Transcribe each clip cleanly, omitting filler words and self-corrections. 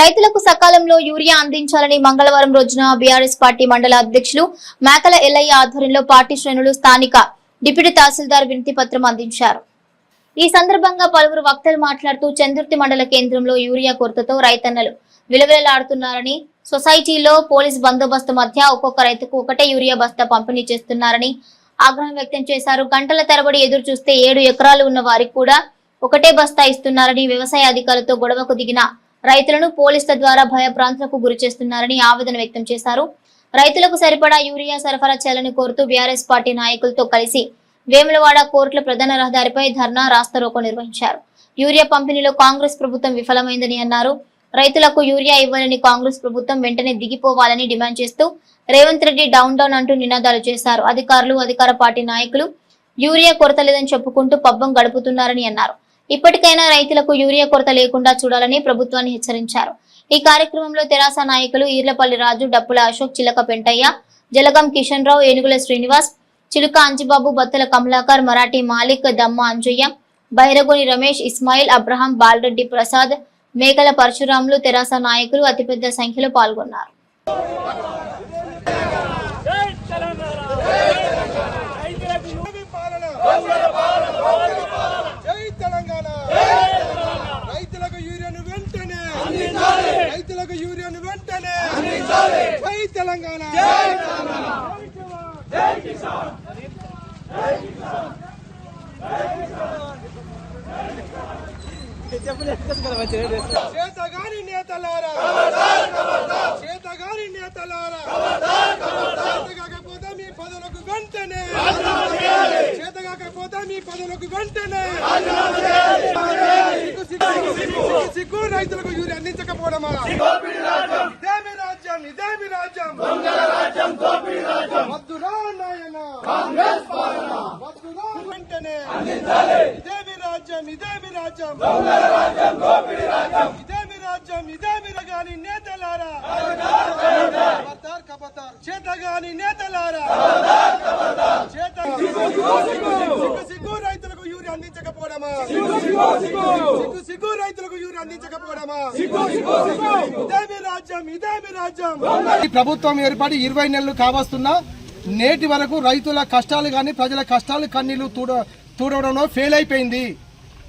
రైతులకు సకాలంలో యూరియా అందించాలని మంగళవారం రోజున బీఆర్ఎస్ పార్టీ మండల అధ్యక్షులు మేకల ఎల్లయ్య ఆధ్వర్యంలో పార్టీ శ్రేణులు స్థానిక డిప్యూటీ తహసీల్దార్ వినతి పత్రం అందించారు. ఈ సందర్భంగా పలువురు వక్తలు మాట్లాడుతూ చందుర్తి మండల కేంద్రంలో యూరియా కొరతతో రైతన్నలు విలవిలలాడుతున్నారని, సొసైటీలో పోలీస్ బందోబస్తు మధ్య ఒక్కొక్క రైతుకు ఒకటే యూరియా బస్తా పంపిణీ చేస్తున్నారని ఆగ్రహం వ్యక్తం చేశారు. గంటల తరబడి ఎదురు చూస్తే 7 ఎకరాలు ఉన్న వారికి కూడా ఒకటే బస్తా ఇస్తున్నారని, వ్యవసాయ అధికారులతో గొడవకు దిగిన రైతులను పోలీసుల ద్వారా భయభ్రాంతులకు గురి చేస్తున్నారని ఆవేదన వ్యక్తం చేశారు. రైతులకు సరిపడా యూరియా సరఫరా చేయాలని కోరుతూ బీఆర్ఎస్ పార్టీ నాయకులతో కలిసి వేములవాడ కోర్టుల ప్రధాన రహదారిపై ధర్నా రాస్తారోకో నిర్వహించారు. యూరియా పంపిణీలో కాంగ్రెస్ ప్రభుత్వం విఫలమైందని అన్నారు. రైతులకు యూరియా ఇవ్వాలని కాంగ్రెస్ ప్రభుత్వం వెంటనే దిగిపోవాలని డిమాండ్ చేస్తూ రేవంత్ రెడ్డి డౌన్ డౌన్ అంటూ నినాదాలు చేశారు. అధికారులు, అధికార పార్టీ నాయకులు యూరియా కొరత లేదని చెప్పుకుంటూ పబ్బం గడుపుతున్నారని అన్నారు. ఇప్పటికైనా రైతులకు యూరియా కొరత లేకుండా చూడాలని ప్రభుత్వాన్ని హెచ్చరించారు. ఈ కార్యక్రమంలో తెరాస నాయకులు ఈర్లపల్లి రాజు, డప్పుల అశోక్, చిలక పెంటయ్య, జలగం కిషన్ రావు, ఏనుగుల శ్రీనివాస్, చిలుక అంజిబాబు, బత్తల కమలాకర్, మరాఠీ మాలిక్, దమ్మ అంజయ్య, బైరగోని రమేష్, ఇస్మాయిల్, అబ్రహాం, బాలరెడ్డి ప్రసాద్, మేకల పరశురాములు, తెరాస నాయకులు అతిపెద్ద సంఖ్యలో పాల్గొన్నారు. రైతులకు యూరియాను వెంటనే జై తెలంగాణ. చేతగాని నేతలారా, చేతగాని నేతలారా, చేతగాకపోతే మీ పదవులకు వెంటనే, చేతగాకపోతే మీ పదవులకు వెంటనే సిగ్గు. రైతులకు యూరియా అందించకపోవడమా? ఇదేమి రాజ్యం, ఇదేమి రాజ్యం, వద్దురా నాయన వద్దురా వెంటనే. ఇదేమి రాజ్యం, ఇదేమి రాజ్యం, ఇదేమి రాజ్యం, ఇదేమి రగాని నేతలారా, చేతగాని నేతలారా, సిగ్గు. రైతులకు యూరియా అందించకపోవడమా? సిగ్గు. రైతులకు యూరియా అందించకపోవడమా? ఇదేమి రాజ్యం, ఇదేమి రాజ్యం. ఈ ప్రభుత్వం ఏర్పడి 20 నెలలు కావస్తున్నా నేటి వరకు రైతుల కష్టాలు గాని, ప్రజల కష్టాలు కన్నీళ్లు తూడవడంలో ఫెయిల్ అయిపోయింది.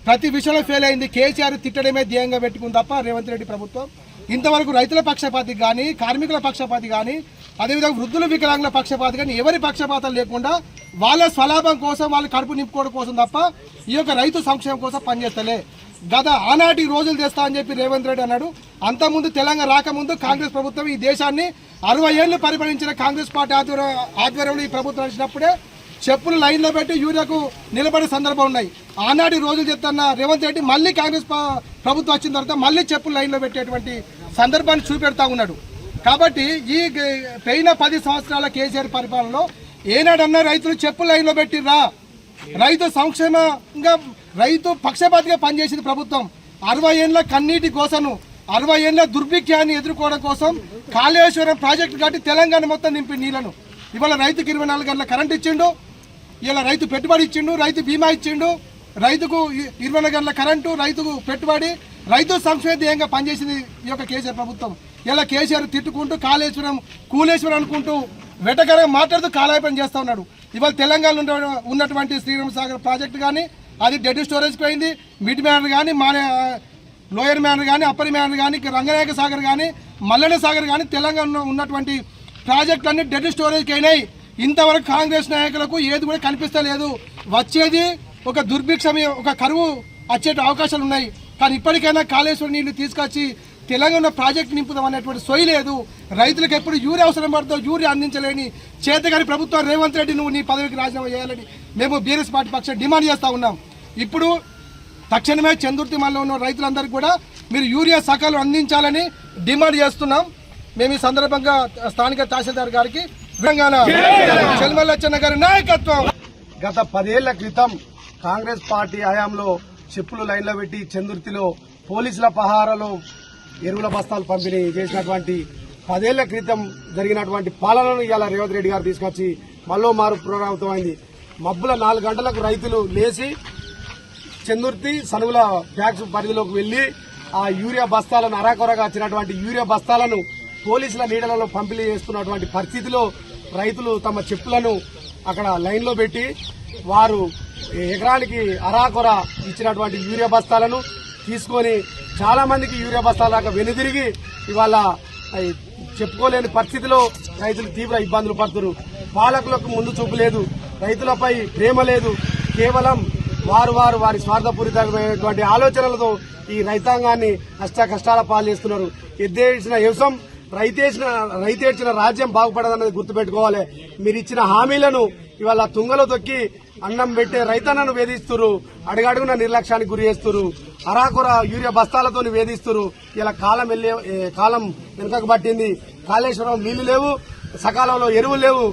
ప్రతి విషయంలో ఫెయిల్ అయింది. కేసీఆర్ తిట్టడమే ధ్యేయంగా పెట్టుకుంది తప్ప రేవంత్ రెడ్డి ప్రభుత్వం ఇంతవరకు రైతుల పక్షపాతి కానీ, కార్మికుల పక్షపాతి కానీ, అదేవిధంగా వృద్ధుల వికలాంగుల పక్షపాతి కానీ ఎవరి పక్షపాతం లేకుండా వాళ్ళ స్వలాభం కోసం, వాళ్ళ కడుపు నింపుకోవడం కోసం తప్ప ఈ యొక్క రైతు సంక్షేమం కోసం పనిచేస్తలే. గత ఆనాటి రోజులు తెస్తా అని చెప్పి రేవంత్ రెడ్డి అన్నాడు. అంతకుముందు తెలంగాణ రాకముందు కాంగ్రెస్ ప్రభుత్వం ఈ దేశాన్ని 60 ఏళ్లు పరిపాలించిన కాంగ్రెస్ పార్టీ ఆధ్వర్యంలో ఈ ప్రభుత్వం వచ్చినప్పుడే చెప్పులు లైన్లో పెట్టి యూరియాకు నిలబడే సందర్భం ఉన్నాయి. ఆనాటి రోజులు చెప్తున్న రేవంత్ రెడ్డి మళ్ళీ కాంగ్రెస్ ప్రభుత్వం వచ్చిన తర్వాత మళ్ళీ చెప్పులు లైన్లో పెట్టేటువంటి సందర్భాన్ని చూపెడతా ఉన్నాడు. కాబట్టి ఈ పోయిన 10 సంవత్సరాల కేసీఆర్ పరిపాలనలో ఏనాడన్నా రైతులు చెప్పులు లైన్లో పెట్టిర్రా? రైతు సంక్షేమంగా, రైతు పక్షపాతిగా పనిచేసింది ప్రభుత్వం. 60 ఏళ్ల కన్నీటి కోసను, 60 ఏళ్ల దుర్భిక్షాన్ని ఎదుర్కోవడం కోసం కాళేశ్వరం ప్రాజెక్టు కట్టి తెలంగాణ మొత్తం నింపి నీళ్లను ఇవాళ రైతుకు 24 గంటల కరెంట్ ఇచ్చిండు. ఇలా రైతు పెట్టుబడి ఇచ్చిండు, రైతు బీమా ఇచ్చిండు, రైతుకు 24 గంటల కరెంటు, రైతుకు పెట్టుబడి, రైతు సంక్షేమ ధ్యేయంగా పనిచేసింది ఈ యొక్క కేసీఆర్ ప్రభుత్వం. ఇలా కేసీఆర్ తిట్టుకుంటూ కాళేశ్వరం కూలేశ్వరం అనుకుంటూ వెటకరంగా మాట్లాడుతూ కాలాయపన చేస్తూ ఉన్నాడు. ఇవాళ తెలంగాణలో ఉన్నటువంటి శ్రీరామ్ సాగర్ ప్రాజెక్టు కానీ అది డెడ్ స్టోరేజ్కి పోయింది. మిడ్ మ్యానర్ కానీ, లోయర్ మ్యానర్ కానీ, అప్పర్ మ్యానర్ కానీ, రంగనాయక సాగర్ కానీ, మల్లెన సాగర్ కానీ తెలంగాణలో ఉన్నటువంటి ప్రాజెక్టులన్నీ డెడ్ స్టోరేజ్కి అయినాయి. ఇంతవరకు కాంగ్రెస్ నాయకులకు ఏది కూడా కనిపిస్తలేదు. వచ్చేది ఒక దుర్భిక్షం, ఒక కరువు వచ్చే అవకాశాలు ఉన్నాయి. కానీ ఇప్పటికైనా కాళేశ్వరం నీళ్లు తీసుకొచ్చి తెలంగాణ ప్రాజెక్టు నింపుదాం అనేటువంటి సొయ్యి లేదు. రైతులకు ఎప్పుడు యూరియా అవసరం పడుతుందో యూరియా అందించలేని చేతగాని ప్రభుత్వం రేవంత్ రెడ్డి నువ్వు నీ పదవికి రాజీనామా చేయాలని మేము బీఆర్ఎస్ పార్టీ పక్షం డిమాండ్ చేస్తూ ఉన్నాం. ఇప్పుడు తక్షణమే చందుర్తి మండలంలో ఉన్న రైతులందరికీ కూడా మీరు యూరియా సకాలం అందించాలని డిమాండ్ చేస్తున్నాం. మేము ఈ సందర్భంగా స్థానిక తహసీల్దార్ గారికి తెలంగాణ చెల్మల్లచ్చన్న గారి నాయకత్వం. గత 10 ఏళ్ల క్రితం కాంగ్రెస్ పార్టీ హయాంలో చెప్పులు లైన్లో పెట్టి చందుర్తిలో పోలీసుల పహారాలో ఎరువుల బస్తాలు పంపిణీ చేసినటువంటి 10 ఏళ్ల క్రితం జరిగినటువంటి పాలనను ఇవాళ రేవంత్ రెడ్డి గారు తీసుకొచ్చి మళ్ళీ మారు పునరావృతమైంది. మబ్బుల 4 గంటలకు రైతులు లేచి చందుర్తి సనువుల ట్యాక్స్ పరిధిలోకి వెళ్లి ఆ యూరియా బస్తాలను అరాకొరగా వచ్చినటువంటి యూరియా బస్తాలను పోలీసుల నీడలలో పంపిణీ చేస్తున్నటువంటి పరిస్థితిలో రైతులు తమ చెప్పులను అక్కడ లైన్ లో పెట్టి వారు ఎకరానికి అరాకొర ఇచ్చినటువంటి యూరియా బస్తాలను తీసుకొని చాలా మందికి యూరియా బస్తాల దాకా వెనుదిరిగి ఇవాళ చెప్పుకోలేని పరిస్థితిలో రైతులు తీవ్ర ఇబ్బందులు పడుతున్నారు. పాలకులకు ముందు చూపు లేదు, రైతులపై ప్రేమ లేదు. కేవలం వారి స్వార్థపూరితమైనటువంటి ఆలోచనలతో ఈ రైతాంగాన్ని కష్టాల పాలు చేస్తున్నారు. ఎద్దేసిన వ్యవసాయం రైతేడ్చిన రాజ్యం బాగుపడదన్నది గుర్తుపెట్టుకోవాలి. మీరు ఇచ్చిన హామీలను ఇవాళ తుంగలో తొక్కి అన్నం పెట్టే రైతన్నను వేధిస్తున్నారు. అడుగడుగున నిర్లక్ష్యానికి గురి చేస్తున్నారు. అరాకొర యూరియా బస్తాలతో వేధిస్తున్నారు. ఇలా కాలం వెనుకకు పట్టింది. కాళేశ్వరం నీళ్లు లేవు, సకాలంలో ఎరువులు లేవు,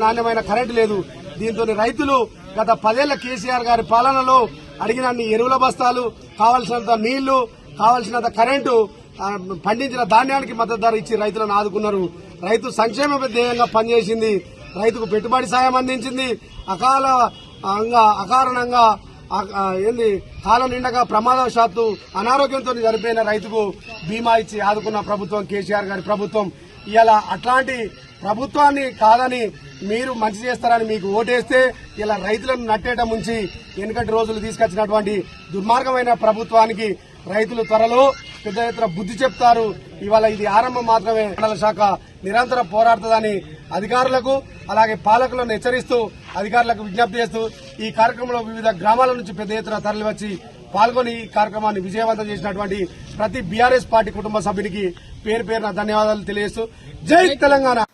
నాణ్యమైన కరెంటు లేదు. దీంతో రైతులు గత 10 ఏళ్ల కేసీఆర్ గారి పాలనలో అడిగినన్ని ఎరువుల బస్తాలు, కావలసినంత నీళ్లు, కావలసినంత కరెంటు, పండించిన ధాన్యానికి మద్దతు ధర ఇచ్చి రైతులను ఆదుకున్నారు. రైతు సంక్షేమ ధ్యేయంగా పనిచేసింది. రైతుకు పెట్టుబడి సాయం అందించింది. అకారణంగా కాలం నిండగా ప్రమాదవశాత్తు అనారోగ్యంతో చనిపోయిన రైతుకు బీమా ఇచ్చి ఆదుకున్న ప్రభుత్వం కేసీఆర్ గారి ప్రభుత్వం. ఇలా అట్లాంటి ప్రభుత్వాన్ని కాదని మీరు మంచి చేస్తారని మీకు ఓటేస్తే ఇలా రైతులను నట్టేట ముంచి వెనుకటి రోజులు తీసుకొచ్చినటువంటి దుర్మార్గమైన ప్రభుత్వానికి రైతులు త్వరలో పెద్ద ఎత్తున బుద్ధి చెప్తారు. ఇవాళ ఇది ఆరంభం మాత్రమే. మండల శాఖ నిరంతరం పోరాడుతుందని అధికారులకు అలాగే పాలకులను హెచ్చరిస్తూ అధికారులకు విజ్ఞప్తి చేస్తూ ఈ కార్యక్రమంలో వివిధ గ్రామాల నుంచి పెద్ద ఎత్తున తరలివచ్చి పాల్గొని ఈ కార్యక్రమాన్ని విజయవంతం చేసినటువంటి ప్రతి బీఆర్ఎస్ పార్టీ కుటుంబ సభ్యునికి పేరున ధన్యవాదాలు తెలియజేస్తూ జై తెలంగాణ.